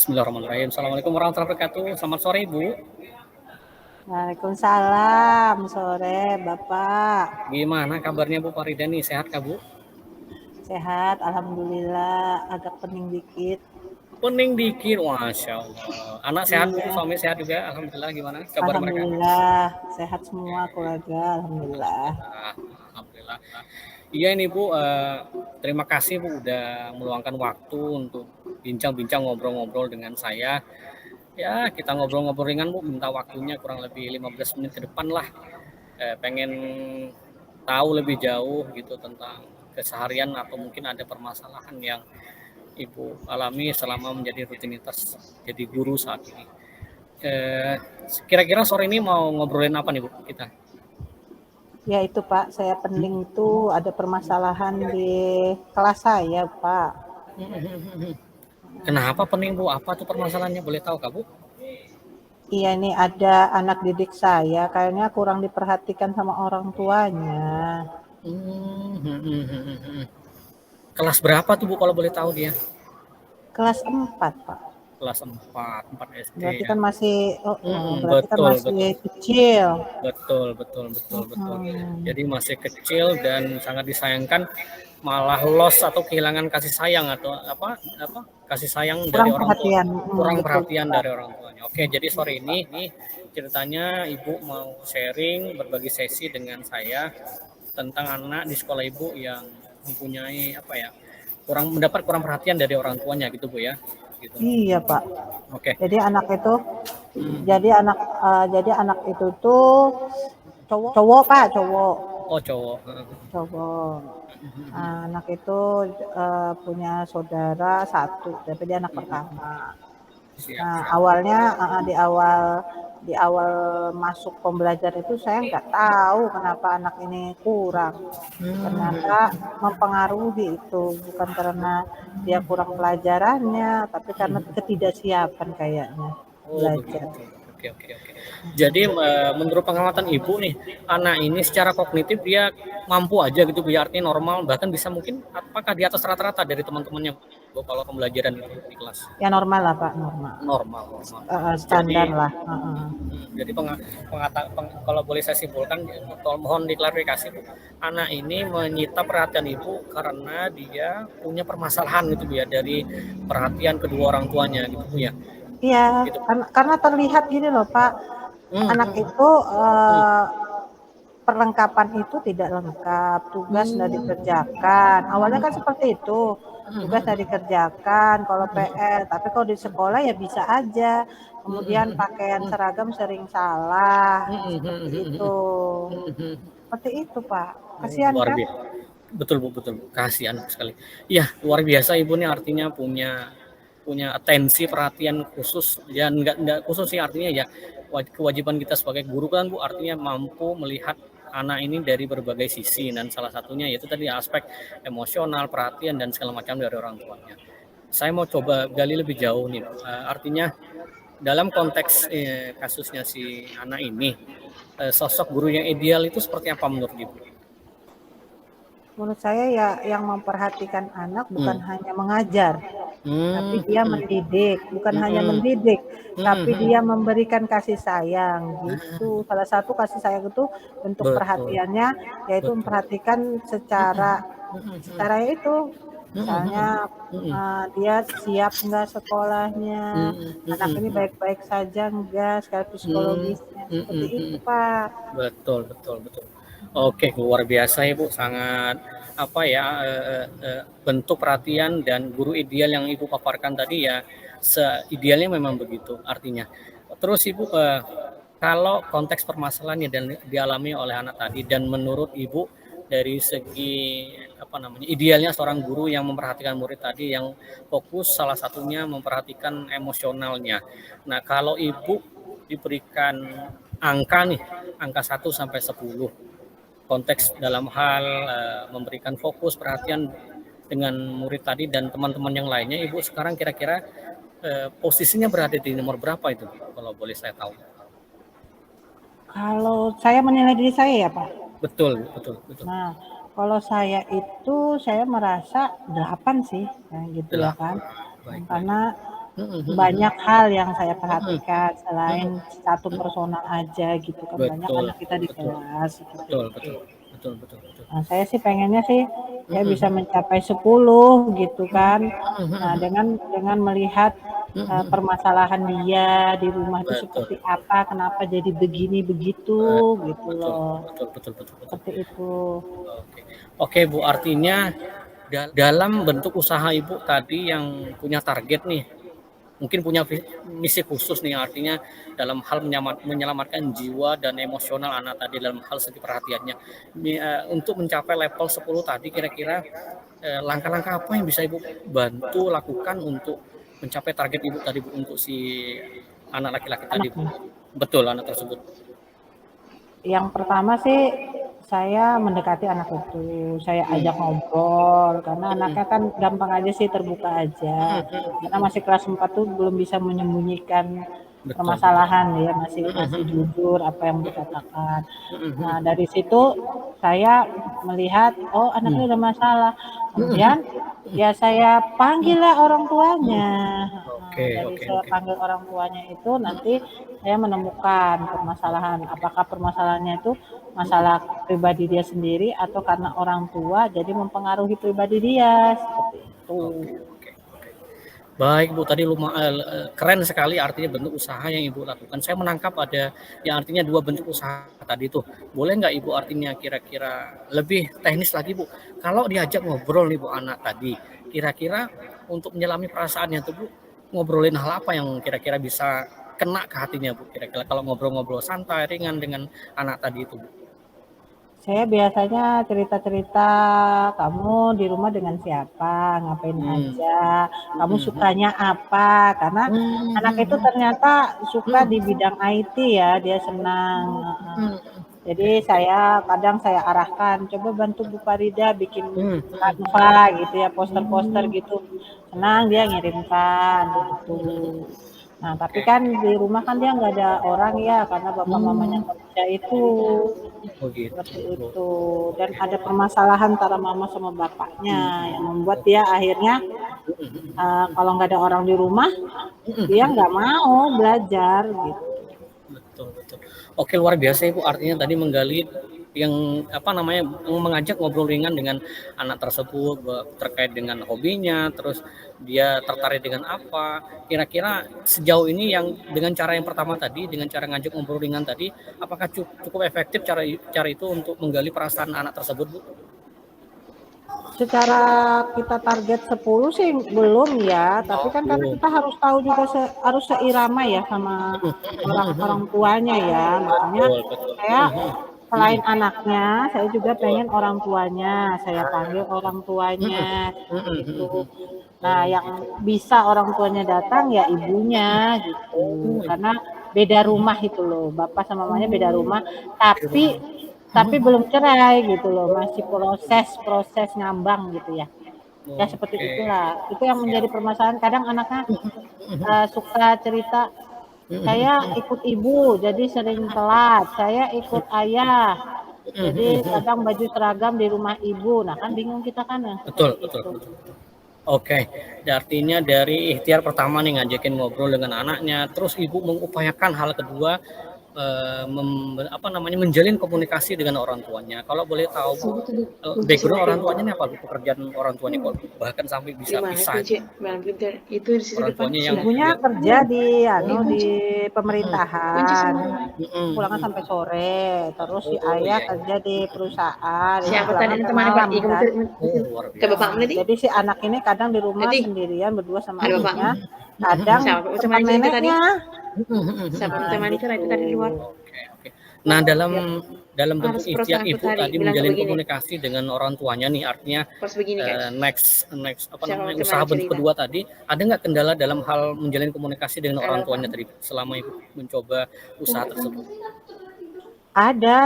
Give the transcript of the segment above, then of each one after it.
Bismillahirrahmanirrahim. Assalamualaikum warahmatullahi wabarakatuh. Selamat sore, Ibu. Waalaikumsalam, sore Bapak. Gimana kabarnya Bu Farida nih? Sehat kah, Bu? Sehat, alhamdulillah. Agak pening dikit. Pening dikit, Masya Allah. Anak sehat, Bu? Iya, Suami sehat juga? Alhamdulillah. Gimana kabar mereka? alhamdulillah. Sehat semua keluarga, alhamdulillah. Alhamdulillah. Alhamdulillah. Iya ini Bu, terima kasih Bu udah meluangkan waktu untuk bincang-bincang ngobrol-ngobrol dengan saya. Ya, kita ngobrol-ngobrol ringan Bu, minta waktunya kurang lebih 15 menit ke depan lah. Pengen tahu lebih jauh gitu tentang keseharian atau mungkin ada permasalahan yang Ibu alami selama menjadi rutinitas jadi guru saat ini. Kira-kira sore ini mau ngobrolin apa nih Bu kita? Ya itu Pak, saya pening itu ada permasalahan di kelas saya Pak. Kenapa pening Bu? Apa tuh permasalahannya? Boleh tahu Kak Bu? Iya nih ada anak didik saya, kayaknya kurang diperhatikan sama orang tuanya. Kelas berapa tuh Bu kalau boleh tahu dia? Kelas 4 Pak. Kelas 4 SD Berarti ya. kan masih berarti kan Betul, masih betul. kecil. Betul. Jadi masih kecil dan sangat disayangkan malah loss atau kehilangan kasih sayang atau apa kasih sayang dari Kurang orang tua, perhatian, kurang betul perhatian Pak. dari orang tuanya. Oke, jadi sore ini nih ceritanya Ibu mau sharing berbagi sesi dengan saya tentang anak di sekolah Ibu yang mempunyai apa ya kurang perhatian dari orang tuanya gitu Bu ya gitu. Iya Pak. Oke. Jadi anak itu, jadi anak itu tuh cowok Pak, cowok, Oh cowok. cowok. Anak itu punya saudara satu, tapi dia anak pertama. Siap Nah siap. awalnya di awal masuk pembelajaran itu saya nggak tahu kenapa anak ini kurang. Ternyata mempengaruhi itu bukan karena dia kurang pelajarannya, tapi karena ketidaksiapan kayaknya Oh belajar. begitu. Oke. Jadi menurut pengamatan Ibu nih, anak ini secara kognitif dia mampu aja gitu Bu ya, artinya normal, bahkan bisa mungkin apakah di atas rata-rata dari teman-temannya Bu kalau pembelajaran itu di kelas? Ya normal lah Pak, normal. Normal. Standar Jadi lah. jadi kalau boleh saya simpulkan, mohon diklarifikasi Bu, anak ini menyita perhatian Ibu karena dia punya permasalahan gitu Bu ya dari perhatian kedua orang tuanya gitu Bu ya. Iya, Gitu. karena terlihat gini loh Pak, anak itu perlengkapan itu tidak lengkap, tugas tidak dikerjakan. Awalnya kan seperti itu, tugas tidak dikerjakan, kalau PR, tapi kalau di sekolah ya bisa aja. Kemudian pakaian seragam sering salah, seperti itu. Seperti itu Pak, kasihan Luar kan? biasa. Betul Bu, kasihan sekali. Iya, luar biasa Ibu nih artinya punya atensi perhatian khusus ya enggak khusus sih artinya ya kewajiban kita sebagai guru kan Bu artinya mampu melihat anak ini dari berbagai sisi dan salah satunya yaitu tadi aspek emosional, perhatian dan segala macam dari orang tuanya. Saya mau coba gali lebih jauh nih, artinya dalam konteks kasusnya si anak ini, sosok guru yang ideal itu seperti apa menurut Ibu? Menurut saya ya yang memperhatikan anak bukan hanya mengajar, tapi dia mendidik, bukan hanya mendidik, tapi dia memberikan kasih sayang gitu. Salah satu kasih sayang itu bentuk Betul, perhatiannya yaitu betul. memperhatikan secara itu, misalnya dia siap nggak sekolahnya, anak ini baik-baik saja nggak secara psikologisnya, seperti itu Pak. Betul. Oke, luar biasa Ibu, sangat apa ya bentuk perhatian dan guru ideal yang Ibu paparkan tadi ya seidealnya memang begitu artinya. Terus Ibu kalau konteks permasalahan yang dialami oleh anak tadi dan menurut Ibu dari segi apa namanya idealnya seorang guru yang memperhatikan murid tadi yang fokus salah satunya memperhatikan emosionalnya. Nah, kalau Ibu diberikan angka nih, angka 1 sampai 10 konteks dalam hal memberikan fokus perhatian dengan murid tadi dan teman-teman yang lainnya, Ibu sekarang kira-kira posisinya berada di nomor berapa itu kalau boleh saya tahu? Kalau saya menilai diri saya ya Pak. Betul. Nah, kalau saya itu saya merasa 8 sih, gitu ya kan. Baik. Karena banyak hal yang saya Mhm, perhatikan mhm, selain satu mhm. personal aja gitu kan, banyak Betul anak kita di betul kelas, seperti betul itu. betul betul betul betul. Nah, saya sih pengennya sih, saya bisa Mhm mencapai 10 gitu mhm kan. mhm Nah, mhm dengan melihat, mhm mhm. permasalahan dia di rumah itu Betul seperti apa, kenapa jadi begini begitu, gitu betul loh. betul betul betul betul. Seperti itu. Oke. Oke, Bu, artinya dalam bentuk usaha Ibu tadi yang punya target nih, mungkin punya misi khusus nih, artinya dalam hal menyelamatkan jiwa dan emosional anak tadi dalam hal segi perhatiannya. Untuk mencapai level 10 tadi kira-kira langkah-langkah apa yang bisa Ibu bantu lakukan untuk mencapai target Ibu tadi, Bu, untuk si anak laki-laki tadi, Bu? Anaknya. Betul, anak tersebut. Yang pertama sih, saya mendekati anak itu, saya Hmm. ajak ngobrol, karena Hmm. anaknya kan gampang aja sih terbuka aja. Hmm, hmm, Karena hmm. masih kelas 4 tuh belum bisa menyembunyikan Betul betul. permasalahan, dia masih Hmm, masih hmm, jujur apa yang dikatakan. hmm, Nah, hmm. dari situ saya melihat, oh anak Hmm. ini ada masalah. Hmm, hmm. Kemudian ya saya Hmm. panggillah orang Hmm. tuanya. Oke Dari oke saya oke. panggil orang tuanya itu nanti saya menemukan permasalahan. Apakah permasalahannya itu masalah pribadi dia sendiri atau karena orang tua jadi mempengaruhi pribadi dia, seperti itu. Oke oke oke. Baik, Bu, tadi keren sekali artinya bentuk usaha yang Ibu lakukan. Saya menangkap ada yang artinya 2 bentuk usaha tadi tuh. Boleh nggak Ibu artinya kira-kira lebih teknis lagi, Bu, kalau diajak ngobrol nih, Bu, anak tadi, kira-kira untuk menyelami perasaannya tuh, Bu, ngobrolin hal apa yang kira-kira bisa kena ke hatinya, Bu, kira-kira kalau ngobrol-ngobrol santai ringan dengan anak tadi itu, Bu? Saya biasanya cerita-cerita, "Kamu di rumah dengan siapa? Ngapain Hmm. aja? Kamu Mhm mhm. sukanya apa?" Karena Mmm, anak mhm itu mhm. ternyata suka di Mhm. bidang IT ya, dia senang, heeh. Mhm. Jadi Oke oke. kadang saya arahkan, "Coba bantu Bu Farida bikin Mhm mhm. Canva," gitu ya, poster-poster Mmm. gitu. Senang dia ngirimkan, gitu. Nah, tapi Oke kan oke. di rumah kan dia nggak ada orang ya, karena bapak mamanya Mmm. kerja itu. Oh gitu. Seperti Oh, itu. Dan oke. ada permasalahan antara mama sama bapaknya Mhm yang mhm. membuat dia Oke. akhirnya, Mhm mhm. kalau nggak ada orang di rumah, Mhm dia mhm. nggak mau belajar gitu. Betul betul. Oke, luar biasa Ibu, artinya tadi menggali yang apa namanya, mengajak ngobrol ringan dengan anak tersebut terkait dengan hobinya, terus dia tertarik dengan apa. Kira-kira sejauh ini yang dengan cara yang pertama tadi, dengan cara ngajak ngobrol ringan tadi, apakah cukup efektif cara cara itu untuk menggali perasaan anak tersebut, Bu? Secara kita target 10 sih belum ya, tapi Oh, kan karena belum. kita harus tahu juga harus seirama ya sama Mhm mhm orang mhm. tuanya ya. Makanya Betul betul. saya Mhm selain mhm. anaknya, saya juga Betul. pengen orang tuanya, saya panggil orang Mhm tuanya, seperti mhm itu. mhm. Nah, Oh yang gitu. bisa orang tuanya datang ya ibunya gitu, Oh, karena beda rumah itu loh, bapak sama mamanya beda oh, rumah, di rumah. tapi belum cerai gitu loh, masih proses ngambang gitu ya. Ya seperti Oke, itulah, itu yang menjadi siap. permasalahan kadang anaknya, suka cerita, Mhm "Saya mhm. ikut ibu jadi sering telat, saya ikut ayah, Mhm jadi mhm. kadang baju seragam di rumah ibu." Nah kan bingung kita kan ya Betul seperti betul itu. betul betul. Oke, artinya dari ikhtiar pertama nih ngajakin ngobrol dengan anaknya, terus Ibu mengupayakan hal kedua, apa namanya, menjalin komunikasi dengan orang tuanya. Kalau boleh tahu, Bu, background orang tuanya ini apa, Bu? Pekerjaan orang tuanya kok bahkan sampai bisa Gimana pisah tuh, itu? Cek? Malam pintar. Itu di situ Orang depan tuanya yang sudah. Ibunya yang kerja di di Dikunci. mhm, Kunci pemerintahan, sama mhm pulangan mhm. sampai sore, terus si Oh, ayah iya iya. kerja di perusahaan, itu siapa pulangan tadi sampai teman Pak? malam Iya, kamu kan. tadi Oh, luar ke biasa. bapakmu tadi? Jadi si anak ini kadang di rumah Tadi sendirian berdua sama ada ibunya, bapakmu? kadang Siapa tempat teman itu tadi? neneknya. Siapa Nah teman itu gitu. tadi di luar? Oke oke. Nah, dalam Yang dalam bentuk harus ikhtiar perusahaan Ibu tadi tadi bilang kayak menjalin begini. komunikasi dengan orang tuanya nih, artinya, Harus begini, guys. next next apa Siapa namanya, usaha teman bentuk cerita? kedua tadi, ada nggak kendala dalam hal menjalin komunikasi dengan Ada orang tuanya bapakmu? tadi, selama Ibu mencoba usaha tersebut? Ada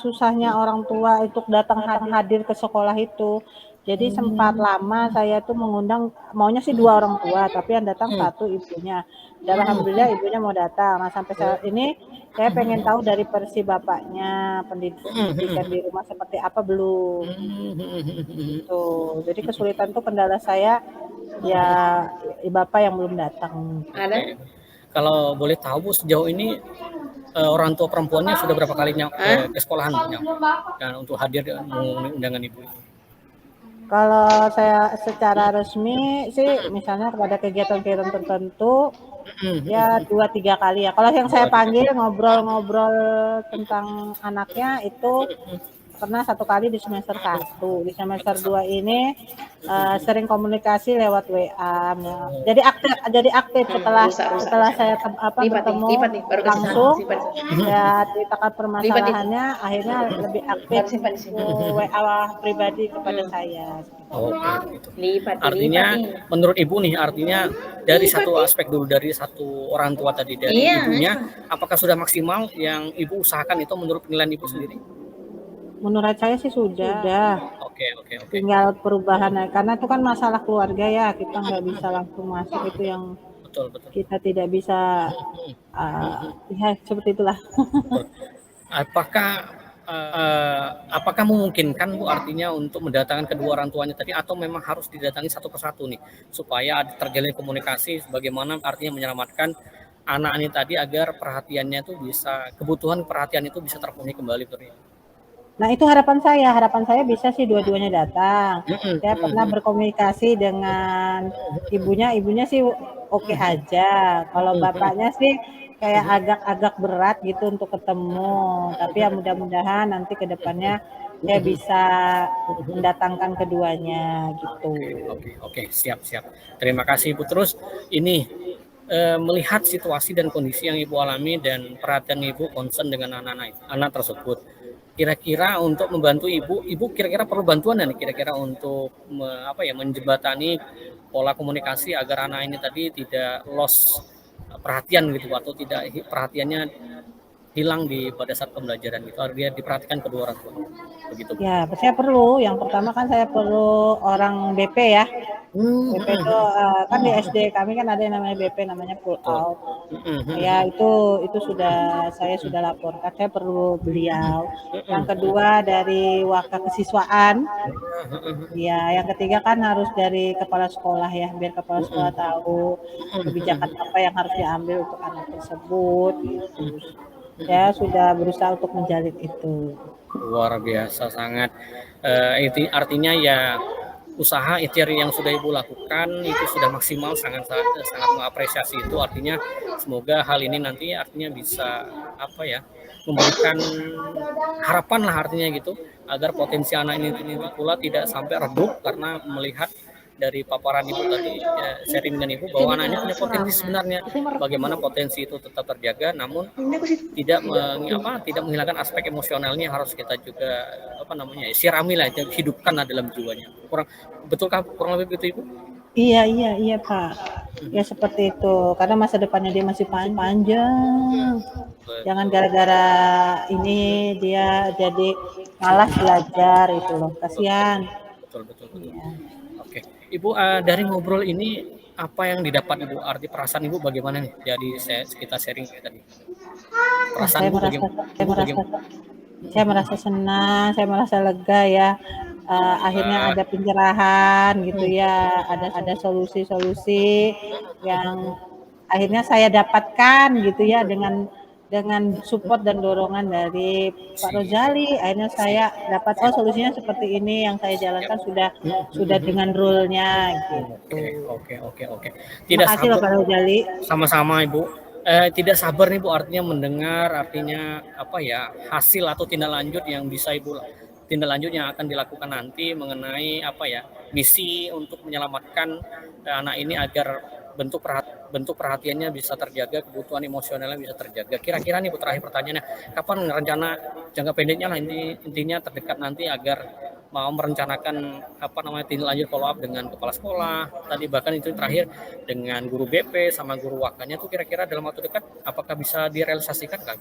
susahnya orang tua untuk datang hadir ke sekolah itu. Jadi sempat Mmm, lama saya tuh mengundang, maunya sih 2 orang tua, tapi yang datang mhm, satu ibunya. Dan alhamdulillah mhm, ibunya mau datang. Nah, sampai saat oh, ini saya pengen tahu dari versi bapaknya, mhm pendidikan mhm, di rumah seperti apa belum, mhm mhm mhm mhm. gitu. Jadi kesulitan tuh kendala saya Ya, bapak yang belum datang. Ada? Oke. Kalau boleh tahu Bu, sejauh ini orang tua perempuannya sudah berapa kali ke sekolahan Bu, dan untuk hadir undangan Ibu? Kalau saya secara resmi sih, misalnya pada kegiatan-kegiatan tertentu, ya 2-3 kali ya. Kalau yang saya panggil ngobrol-ngobrol tentang anaknya itu pernah 1 kali di semester 1. Di semester 2 ini sering komunikasi lewat WA. Jadi aktif setelah saya bertemu lipat nih, baru kasih langsung. simpan. Ya, ceritakan permasalahannya, akhirnya lebih aktif Simpan di sini. WA pribadi kepada saya. Oke, gitu. Lipat Artinya nih. menurut Ibu nih, artinya dari satu aspek dulu, dari satu orang tua tadi, dari ibunya, apakah sudah maksimal yang Ibu usahakan itu menurut penilaian Ibu sendiri? Menurut saya sih sudah. Oke. Tinggal perubahan, karena itu kan masalah keluarga ya, kita nggak bisa langsung masuk, itu yang Betul. kita tidak bisa, ya seperti itulah. Apakah memungkinkan Bu, artinya untuk mendatangkan kedua orang tuanya tadi, atau memang harus didatangi satu persatu nih, supaya terjalin komunikasi bagaimana artinya menyelamatkan anak ini tadi agar perhatiannya itu bisa, kebutuhan perhatian itu bisa terpenuhi kembali Bu? Nah, itu harapan saya bisa sih dua-duanya datang. Saya pernah berkomunikasi dengan ibunya sih oke aja. Kalau bapaknya sih kayak agak berat gitu untuk ketemu. Tapi ya mudah-mudahan nanti ke depannya saya bisa mendatangkan keduanya gitu. Oke, siap. Terima kasih Ibu. Terus ini melihat situasi dan kondisi yang Ibu alami dan perhatian Ibu concern dengan anak tersebut, kira-kira untuk membantu Ibu kira-kira perlu bantuan nih kira-kira untuk menjembatani pola komunikasi agar anak ini tadi tidak lost perhatian gitu, atau tidak perhatiannya hilang pada saat pembelajaran gitu, dia diperhatikan kedua orang tua begitu. Ya, saya perlu. Yang pertama kan saya perlu orang BP ya. BP itu kan di SD kami kan ada yang namanya BP, namanya pull out. Ya, itu saya sudah laporkan, saya perlu beliau. Yang kedua dari Waka Kesiswaan. Ya, yang ketiga kan harus dari kepala sekolah ya, biar kepala sekolah tahu kebijakan apa yang harus diambil untuk anak tersebut gitu. Saya sudah berusaha untuk menjalin itu. Luar biasa sangat. Artinya ya usaha ikhtiar yang sudah Ibu lakukan itu sudah maksimal, sangat mengapresiasi itu. Artinya semoga hal ini nanti artinya bisa memberikan harapan lah artinya gitu, agar potensi anak ini pula tidak sampai redup karena melihat dari paparan Ibu tadi, sharing dengan Ibu bahwa anaknya punya potensi sebenarnya, bagaimana potensi itu tetap terjaga, namun tidak menghilangkan aspek emosionalnya, harus kita juga sirami lah, hidupkan dalam jiwanya. Betulkah kurang lebih begitu Ibu? Iya Pak. Ya seperti itu, karena masa depannya dia masih panjang. Jangan gara-gara ini dia jadi malas belajar itu loh, kasihan. Betul. Ya. Oke, Ibu, dari ngobrol ini apa yang didapat Ibu? Arti perasaan Ibu bagaimana nih? Jadi kita sharing tadi. Perasaan Ibu bagaimana? Saya merasa senang, saya merasa lega ya. Akhirnya ada pencerahan gitu ya, ada solusi-solusi yang akhirnya saya dapatkan gitu ya, dengan support dan dorongan dari Pak Rozali. Akhirnya saya dapat solusinya seperti ini, yang saya jalankan sudah dengan rule-nya gitu. Oke. Terima kasih loh Pak Rozali. Sama-sama Ibu. Tidak sabar nih Bu, artinya mendengar artinya hasil atau tindak lanjut yang akan dilakukan nanti mengenai misi untuk menyelamatkan anak ini agar bentuk perhatiannya bisa terjaga, kebutuhan emosionalnya bisa terjaga. Kira-kira nih Bu, terakhir pertanyaannya, kapan rencana jangka pendeknya lah, intinya terdekat nanti, agar mau merencanakan tindak lanjut follow up dengan kepala sekolah tadi, bahkan itu terakhir dengan guru BP sama guru wakanya tuh, kira-kira dalam waktu dekat apakah bisa direalisasikan kan?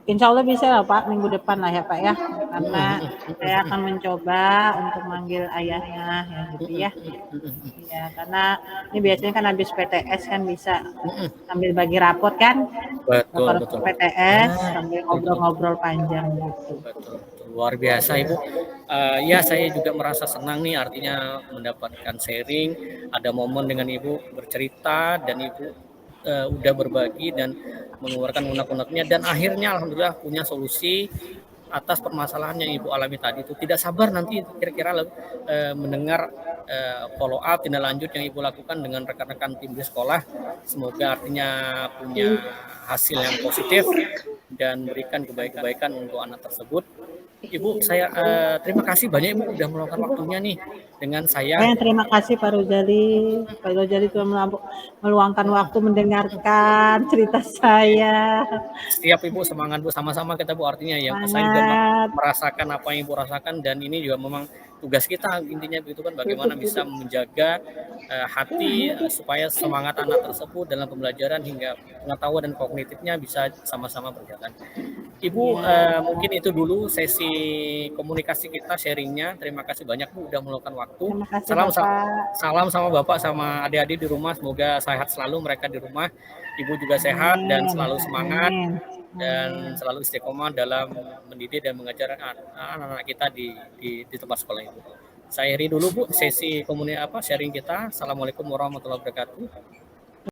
Insya Allah bisa lah Pak, minggu depan lah ya Pak ya, karena saya akan mencoba untuk manggil ayahnya ya gitu ya. Ya, karena ini biasanya kan habis PTS kan bisa sambil bagi rapot kan, betul. PTS sambil ngobrol-ngobrol panjang gitu. Betul. luar biasa Ibu. Ya saya juga merasa senang nih artinya mendapatkan sharing, ada momen dengan Ibu bercerita dan Ibu udah berbagi dan mengeluarkan unek-uneknya dan akhirnya alhamdulillah punya solusi atas permasalahan yang Ibu alami tadi itu. Tidak sabar nanti kira-kira mendengar follow up tindak lanjut yang Ibu lakukan dengan rekan-rekan tim di sekolah. Semoga artinya punya hasil yang positif dan berikan kebaikan-kebaikan untuk anak tersebut. Ibu, saya terima kasih banyak Ibu sudah meluangkan waktunya nih dengan saya. Terima kasih Pak Rojali. Pak Rojali telah meluangkan waktu mendengarkan cerita saya. Siap Ibu, semangat Bu, sama-sama kita Bu, artinya ya saya juga merasakan apa yang Ibu rasakan dan ini juga memang tugas kita intinya begitu kan, bagaimana bisa menjaga hati supaya semangat anak tersebut dalam pembelajaran hingga pengetahuan dan kognitifnya bisa sama-sama berjalan. Ibu, mungkin itu dulu sesi komunikasi kita, sharingnya. Terima kasih banyak Bu udah meluangkan waktu. Terima kasih Salam, Bapak. salam sama Bapak sama adik-adik di rumah. Semoga sehat selalu mereka di rumah. Ibu juga sehat dan selalu semangat dan selalu istiqomah dalam mendidik dan mengajar anak-anak kita di tempat sekolah Ibu. Saya akhiri dulu Bu sesi sharing kita. Assalamualaikum warahmatullahi wabarakatuh.